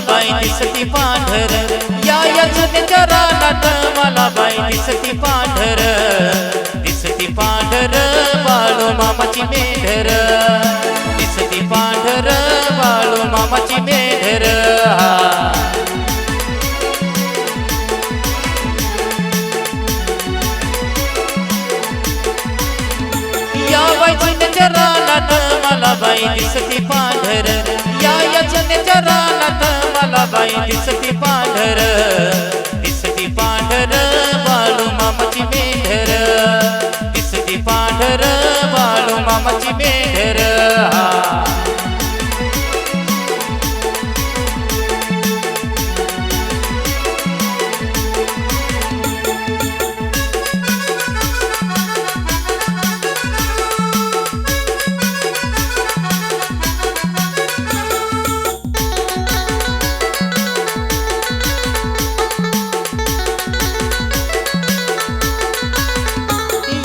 बाई दिसती पांढर, या यजनेच्या रानात मला बाई दिसती पांढर, दिसती पांढर बाळू मामाची मेढर, दिसती पांढर बाळू मामाची मेढर. या यजनेच्या रानात मला बाई दिसती पांढर, या यजनेच्या रानात मला बाई दिसती पांढर, दिसती पांढर बाळू मामाची मेढर, दिसती पांढर बाळू मामाची मेढर.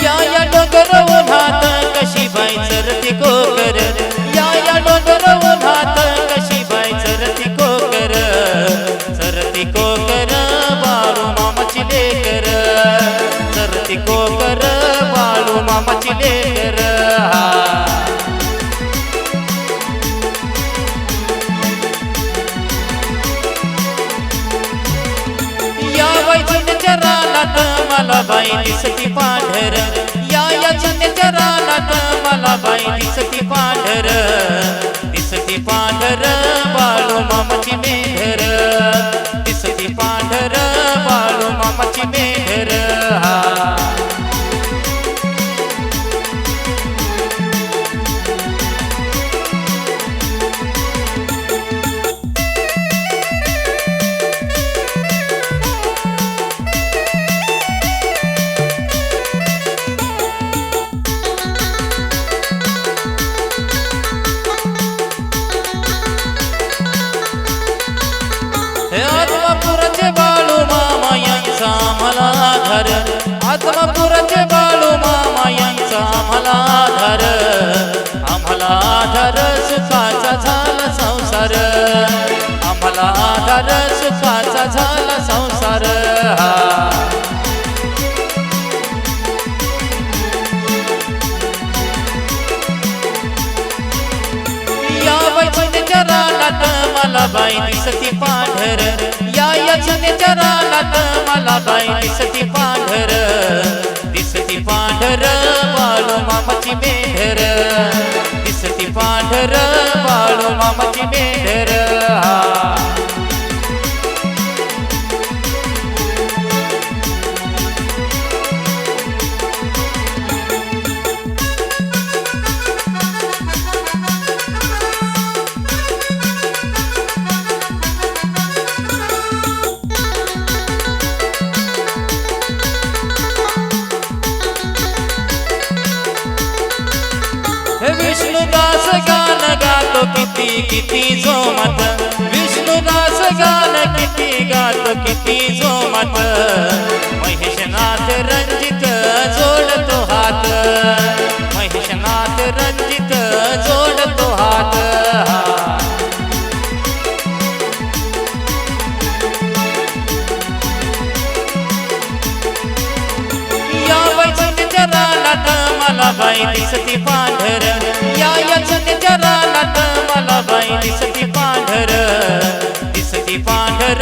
या डोंगर उन्हात कशी बाई चरती कोकर, या डोंगर उन्हात कशी बाई चरती कोकर, चरती कोकर बाळू मामाची लेकर, चरती कोकर बाळू मामाची लेकर. या वैजनेच्या रानात मला बाई दिसती पांढर, या यजनेच्या रानात मला बाई दिसती पांढर, दिसती पांढर बाळू मामाची मेढर, दिसती पांढर बाळू मामाची मेढर. आत्मापुराचे बाळू मामा यांचा आम्हाला आधार, आत्मापुराचे बाळू मामा यांचा आम्हाला आधार, आम्हाला आधार सुखाचा झाला संसार, आम्हाला आधार सुखाचा झाला संसार. या वैजनेच्या रानात मला बाई दिसती पांढर, या यजनेच्या रानात मला बाई दिसती पांढर, दिसती पांढर बाळू मामाची मेढर, दिसती पांढर बाळू मामाची मेढर. विष्णुदास गान गातो किती किती जोमात, विष्णुदास गान किती गातो किती जोमात, महेशनाथ रंजित जोडतो हात, महेशनाथ रंजित जोडतो हात. या वैजनेच्या रानात मला बाई दिसती पांढर, या यजनेच्या रानात मला बाई दिसती पांढर, दिसती पांढर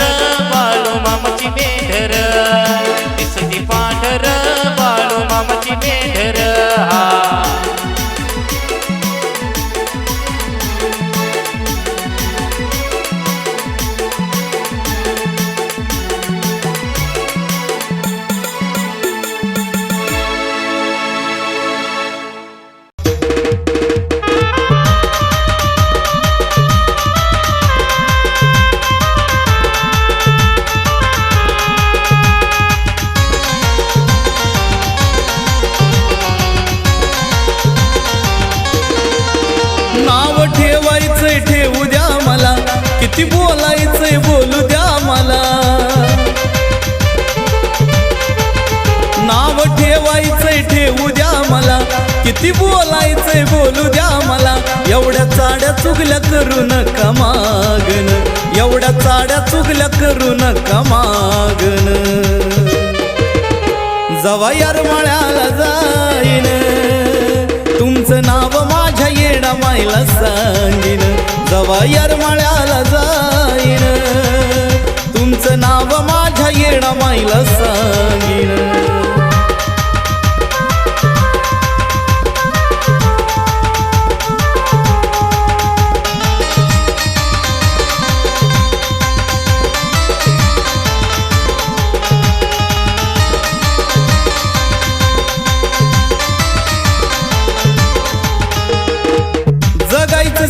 बाळू मामाची मेढर, दिसती पांढर बाळू मामाची मेढर. ठेवू द्या मला, किती बोलायचंय बोलू द्या मला, नाव ठेवायचंय ठेवू द्या मला, किती बोलायचंय बोलू द्या मला, एवढ्या चाड्या चुगल्या करू नका मागन, एवढ्या चाड्या चुगल्या करू नका मागन. जवा येरमाळ्याला जाईन तुमचं नाव माझ्या येडा माईला सांगीन, जवा येरमाळ्याला जाईन तुमचं नाव माझ्या येडा माईला सांगीन.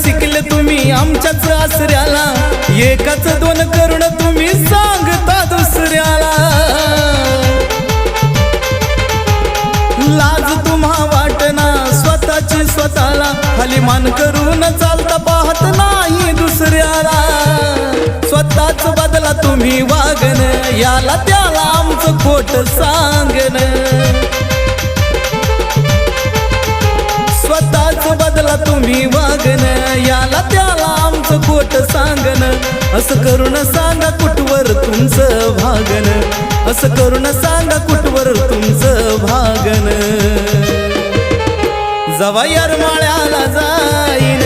शिकले तुम्ही आमच्याच आसऱ्याला, एकाच दोन करून तुम्ही सांगता दुसऱ्याला. लाज तुम्हा वाटना स्वतःची स्वतःला, खाली मान करून चालता पाहत नाही दुसऱ्याला. स्वतःच बदला तुम्ही वागन, याला त्याला आमचं खोट सांगन. स्वतःच बदला तुम्ही वागन, याला त्याला आमचं खोट सांगन. असं करून सांगा कुठवर तुमचं भागन, असं करून सांगा कुठवर तुमचं भागन. जवा येरमाळ्याला जाईन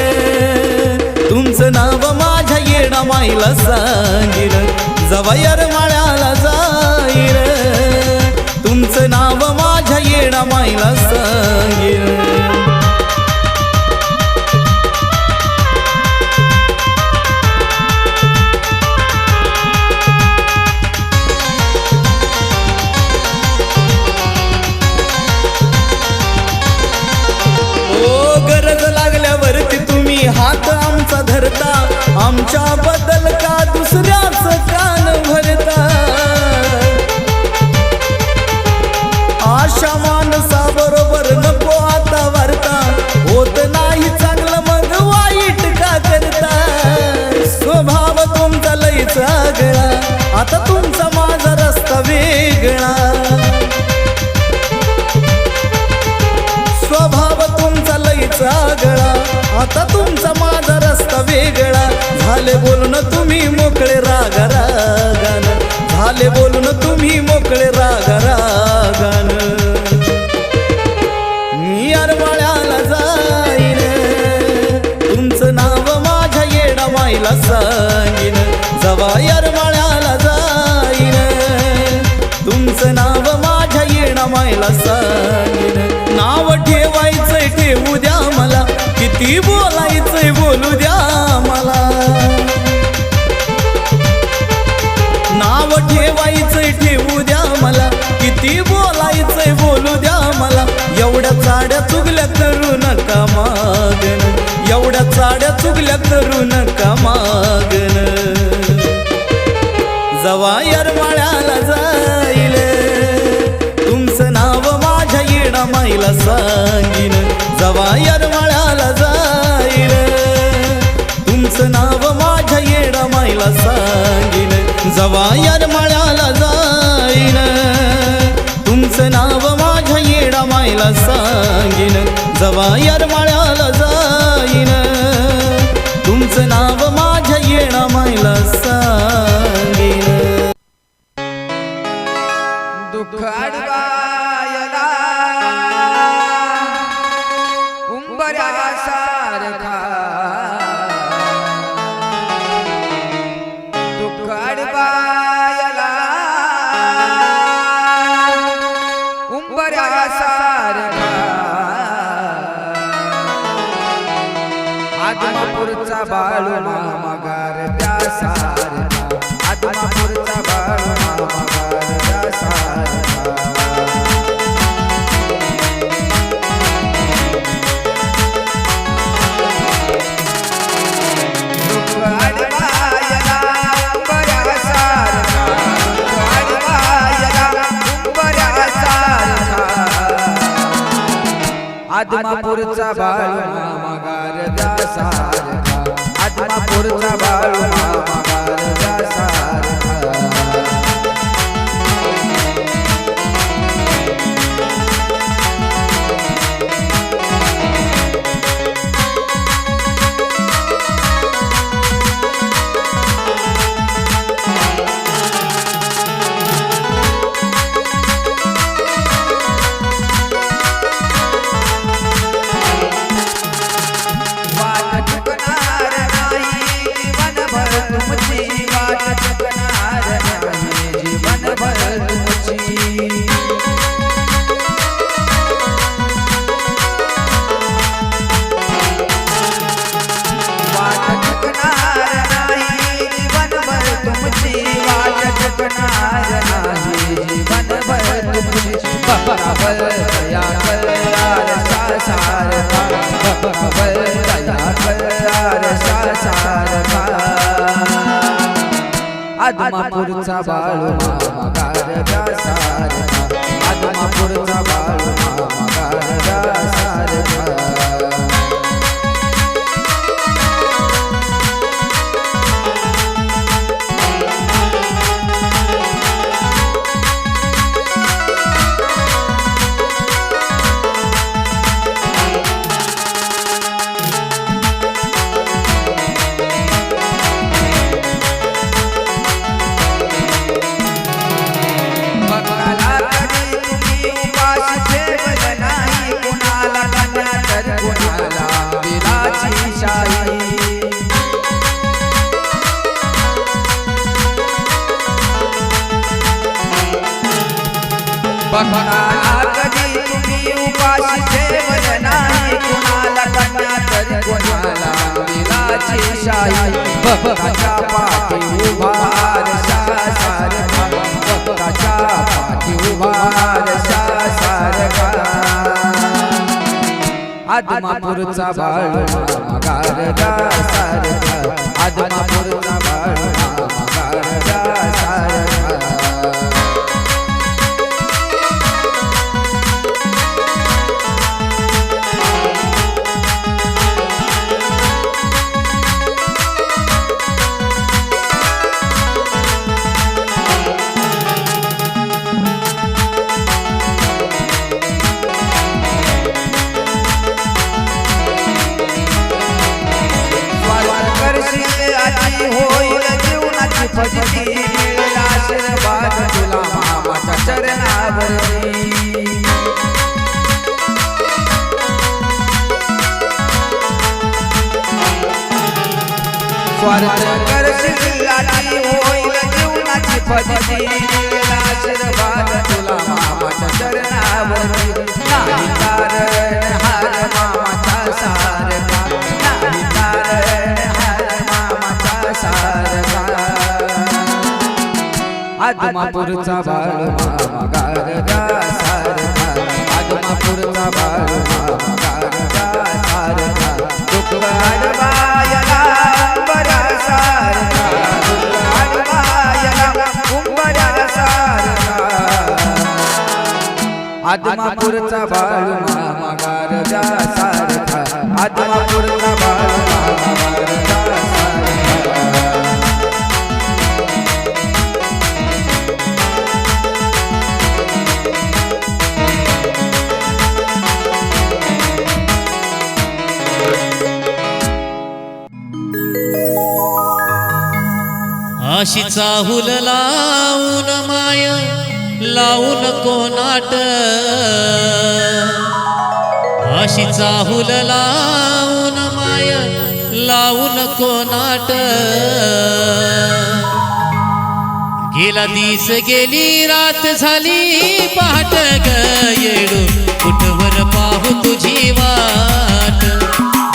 तुमचं नाव माझ्या येडा माईला सांगीन, जवा येरमाळ्याला जाईन तुमचं नाव माझ्या येडा माईला सांगीन. हात आमचा धरता, आमच्या बद्दल का दुसऱ्याच कान भरता. आशा माणसा बरोबर नको आता वार्ता, होत नाही चांगलं मग वाईट का करता. स्वभाव तुमचा लईच आगळा, आता तुमचा माझा रस्ता वेगळा. स्वभाव तुमचा लईच आगळा, आता तुमचा माझा रस्ता वेगळा. झाले बोलून तुम्ही मोकळे राग रागान, झाले बोलून तुम्ही मोकळे राग रागान. मी येरमाळ्याला जाईन तुमचं नाव माझ्या येडा माईला सांगीन, जवा येरमाळ्याला जाईन तुमचं नाव माझ्या येडा माईला सांगीन. नाव ठेवायचंय ठेवू द्या मला, किती बोलायचंय बोलू द्या मला. नाव ठेवायचंय ठेवू द्या मला, किती बोलायचंय बोलू द्या मला. एवढ्या चाड्या चुगल्या करू नका मागन, एवढ्या चाड्या चुगल्या करू नका मागन. जवा येरमाळ्याला जाईल तुमचं नाव माझ्या येडा माईला सांगीन, जवा येरमाळ्याला जाईल तुमचं नाव माझ्या येडा माईला सांगीन. जवा येरमाळ्याला जाईन तुमचं नाव माझ्या येडा माईला सांगीन, जवा येरमाळ्याला जाईन तुमचं नाव माझ्या येडा माईला सांगीन. दुःख अडवायला उंबऱ्यासारखा, दुःख अडवायला उंबऱ्यासारखा. आदमापूरचा बाळू मामा गार त्यासारखा, आदमापूरचा बाळू मामा गार त्यासारखा. आदमापूरचा बाळू मामा गारदा सारखा, आदमापूरचा बाळू मामा गारदा सारखा. दया कर सारखा आदमापूरचा बाळू मामा गारगा सारखा आदमापूरचा बाळू मामा गारगा सारखा कधी तुम्ही उपाशी ठेवल नाही कुणाला कन्या तरी कोणाला विलाची शाही भक्ताच्या पाठी उभार सारखा भक्ताच्या पाठी उभार सारखा आदमापूरचा बाळू मामा गारगा सारखा आदमापूरचा बाळू मामा गारगा सारखा होईल जीवनाची फजिती मिळेल आशीर्वाद तुला मामाच्या चरणावरती स्वार्थ करशील आधी होईल जीवनाची फजिती मिळेल आशीर्वाद तुला मामाच्या चरणावरती नाही कारण हार मामाचा सारखा नाही कारण आदमापूरचा बाळू मामा गारगा सारखा आदमापूरचा बाळू मामा गारगा सारखा दुःख अडवायला उंबऱ्या सारखा दुःख अडवायला उंबऱ्या सारखा आदमापूरचा बाळू मामा गारगा सारखा आदमापूरचा बाळू मामा गारगा सारखा अशी चाहुल लावून माय लावून कोणाट अशी चाहुल लावून माय लावून कोणाट गेला दिस गेली रात झाली पहाट ग येडू कुठवर पाहू तुझी वाट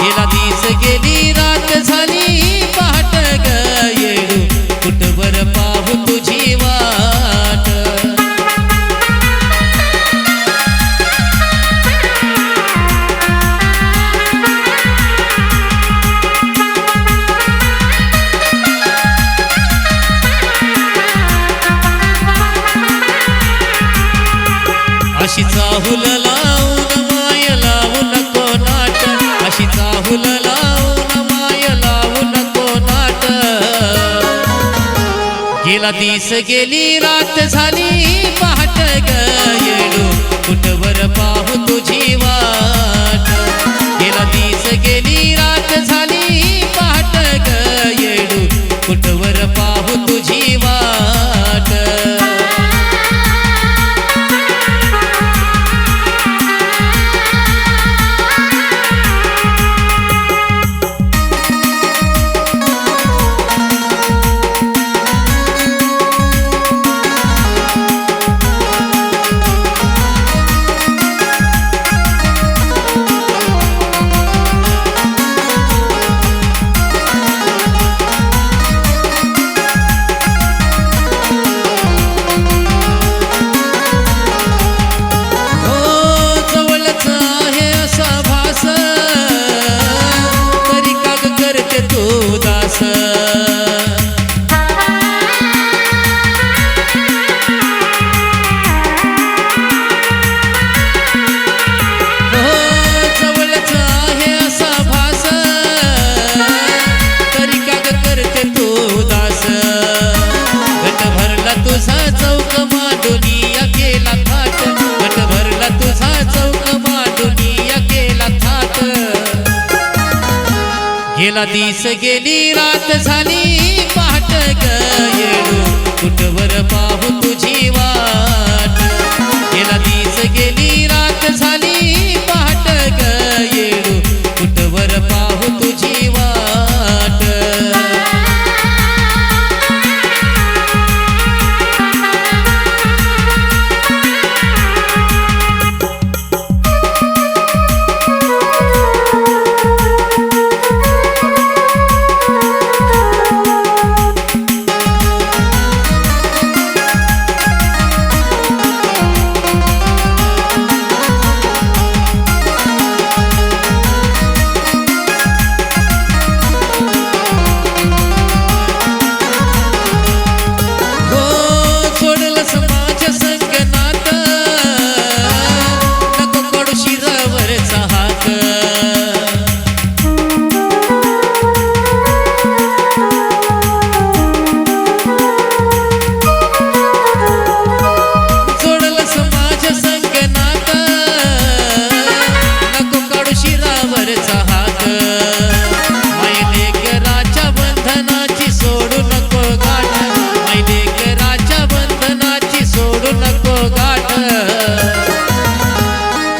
गेला दिस गेली रात झाली पहाट ग येडू कुठवर पाहू तुझी वाट अशी चाहुल लावून माय लावून कोणाट अशी चाहुल लावून माय लावून कोणाट गेला दिस गेली रात झाली पहाट ग येडू कुठवर पाहू तुझी वाट गेला दिस गेली रात झाली पहाट ग येडू कुठवर पाहू तुझी वाट गेला दिस गेली रात झाली पहाट ग येडू कुठवर पाहू तुझी वाट गेला दिस गेली रात झाली पहाट ग येडू कुठवर पाहू तुझी वाट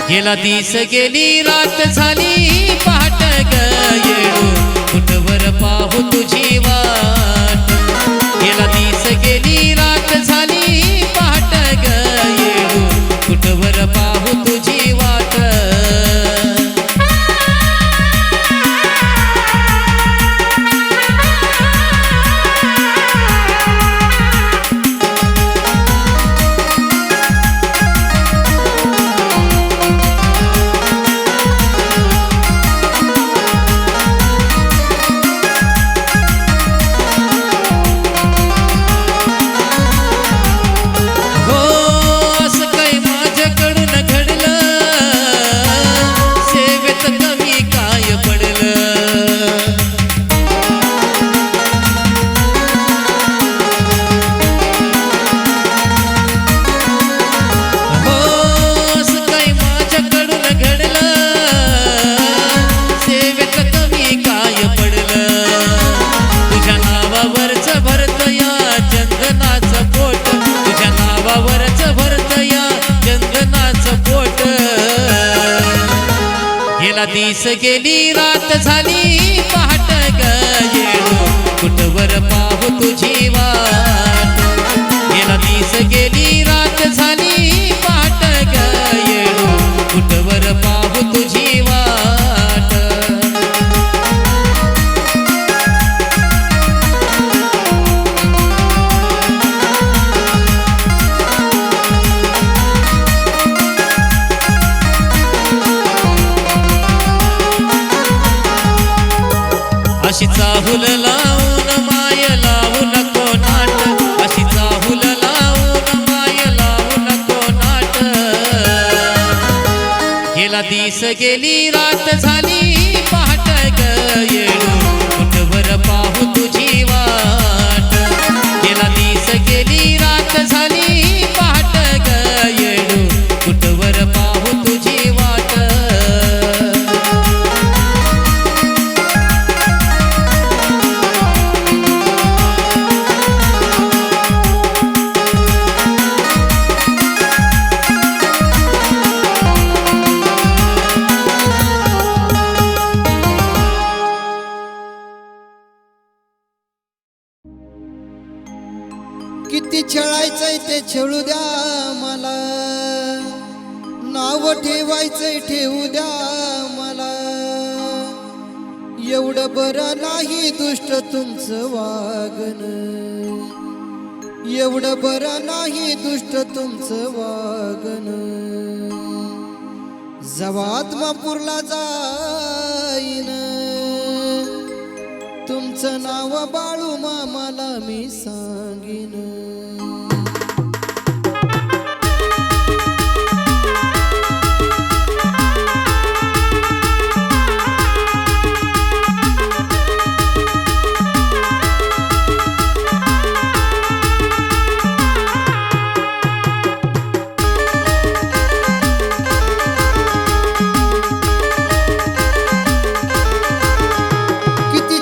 गेला दिस गेली रात झाली पहाट ग येडू कुठवर पाहू तुझी वाट गेला दिस गेली रात झाली पहाट ग येडू कुठवर पाहू तुझी वाट गेला दिस गेली रात झाली पहाट ग येडू कुठवर पाहू तुझी वाट गेला दिस गेली रात झाली पहाट ग येडू कुठवर पाहू तुझी वाट अशी चाहुल लावून माय लावू नको नाट अशी चाहुल लावून माय लावू नको नाट गेला दिस गेली रात झाली पहाट ग येडू कुठवर पाहू तुझी वाट गेला दिस गेली रात झाली पहाट ग येडू कुठवर पाहू तुझी वाट किती छळायचंय ते छळू द्या मला, नाव ठेवायचंय ठेवू द्या मला. एवढं बरं नाही दुष्ट तुमचं वागणं, एवढं बरं नाही दुष्ट तुमचं वागणं. जेव्हा आत्मापूरला जाईन तुमचं नाव बाळू मामाला मी सांगीन. किती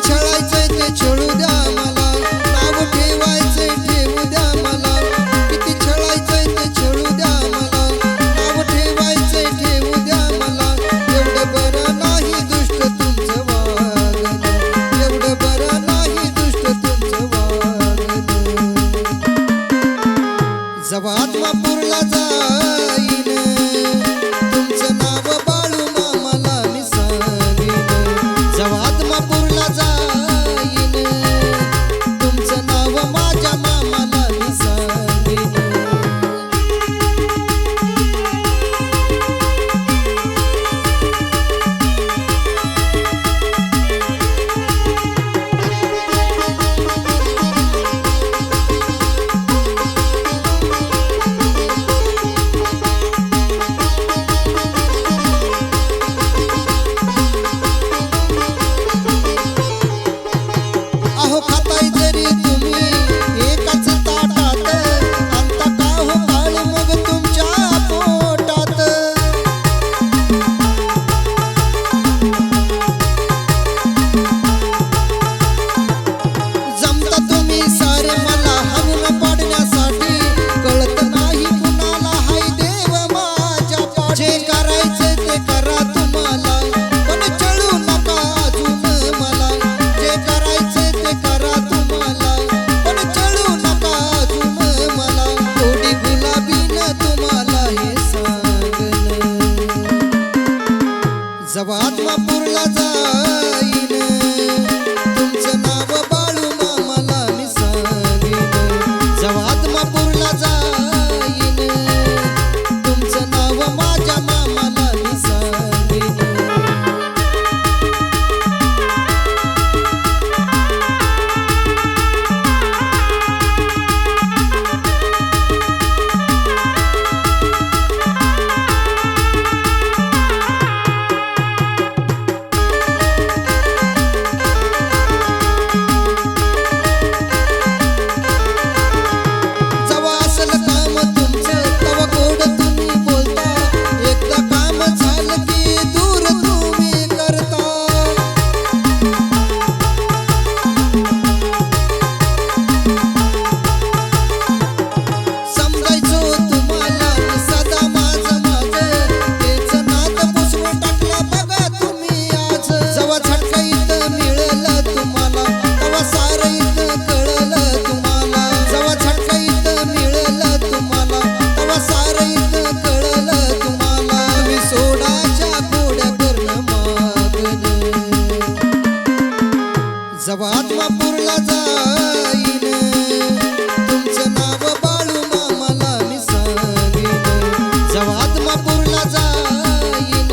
आत्मापूरला जाईन तुमचं नाव बाळू मामाला मी सांगीन जेव्हा आत्मापूरला जाईन तुमचं नाव माझ्या मामाला मी सांगीन जेव्हा असल काम तुमचं तेव्हा गोड तुम्ही बोलता एकदा काम झालं की दूर तुम्ही करता समजायचो तुम्हाला मी सदा माझं माझं तेच नाद पुसवून टाकला बघा तुम्ही आज जेव्हा झटका इथं मिळालं तुम्हाला तेव्हा सारं इथं कळलं तुम्हाला जेव्हा झटका इथं मिळालं तुम्हाला तेव्हा सारं इथं कळलं तुम्हाला तुम्ही सोडाच्या गोड्या करणं मागणं जेव्हा आत्मापूरला जाईन तुमचं नाव बाळू मामाला मी सांगीन जेव्हा आत्मापूरला जाईन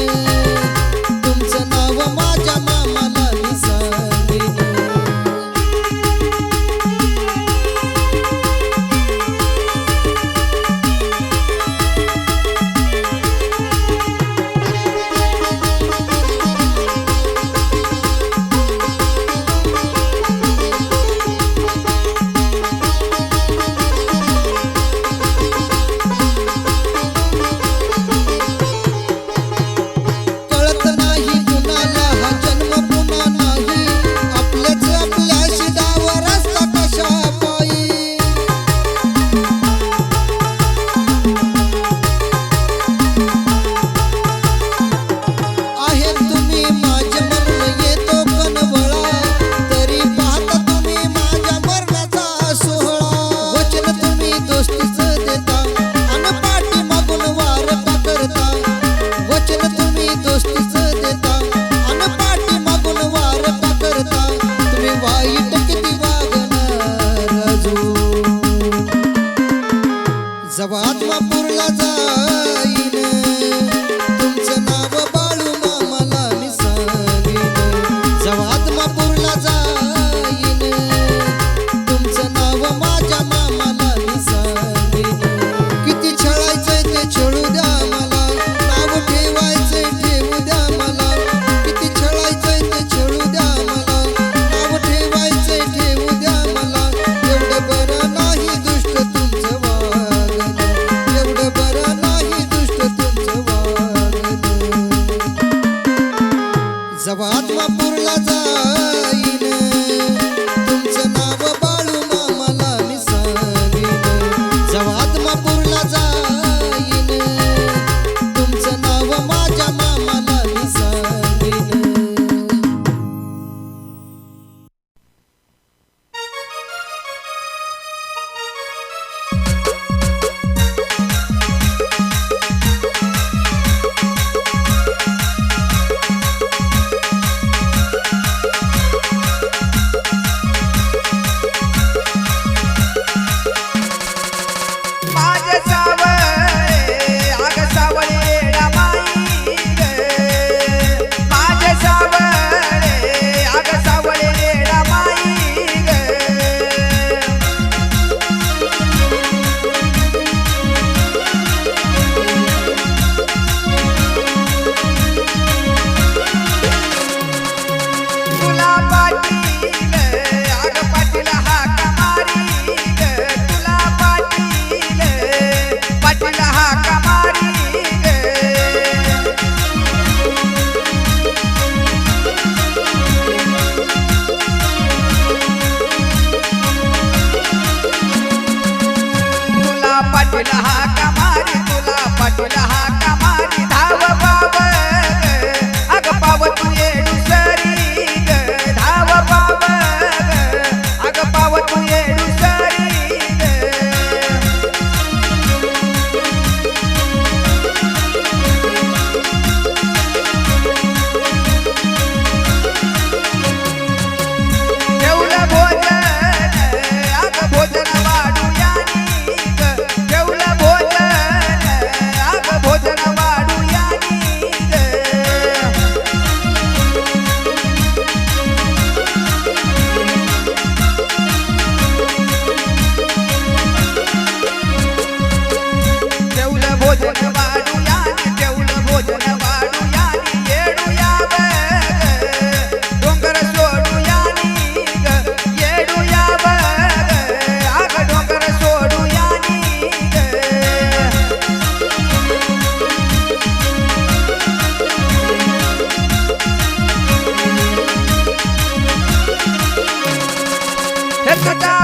तुमचं नाव माझ्या मामाला मी सांगीन कळत नाही कुणाला हा जन्म पुन्हा नाही आपल्याच आपल्याशी डावा रस्ता कशा पायी आहेत तुम्ही माझे म्हणून येतो कनवळा तरी पाहता तुम्ही माझ्या मरणाचा सोहळा वचन तुम्ही दोस्तीचं देता अन पाठी मागून वार का करता वचन तुम्ही दोस्तीचं देता अन पाठी मागून वार का करता तुम्ही वाईट किती वागणार अजून जेव्हा आत्मापूरला जाईन तुमचं नाव बाळू मामाला मी सांगीन जेव्हा आत्मापूरला जाईन तुमचं नाव माझ्या मामाला मी सांगीन किती छळायचंय ते छळू द्या मला नाव ठेवायचंय ठेवू द्या मला किती छळायचंय ते छळू द्या मला नाव ठेवायचंय ठेवू द्या मला एवढं बरं नाही दुष्ट तुमचं वागणं एवढं बरं नाही दुष्ट तुमचं वागणं जेव्हा आत्मापूरला जाईन तुमचं नाव बाळू मामाला मी सांगीन जेव्हा आत्मापूरला जाईन तुमचं नाव माझ्या मामाला मी सांगीन एकदा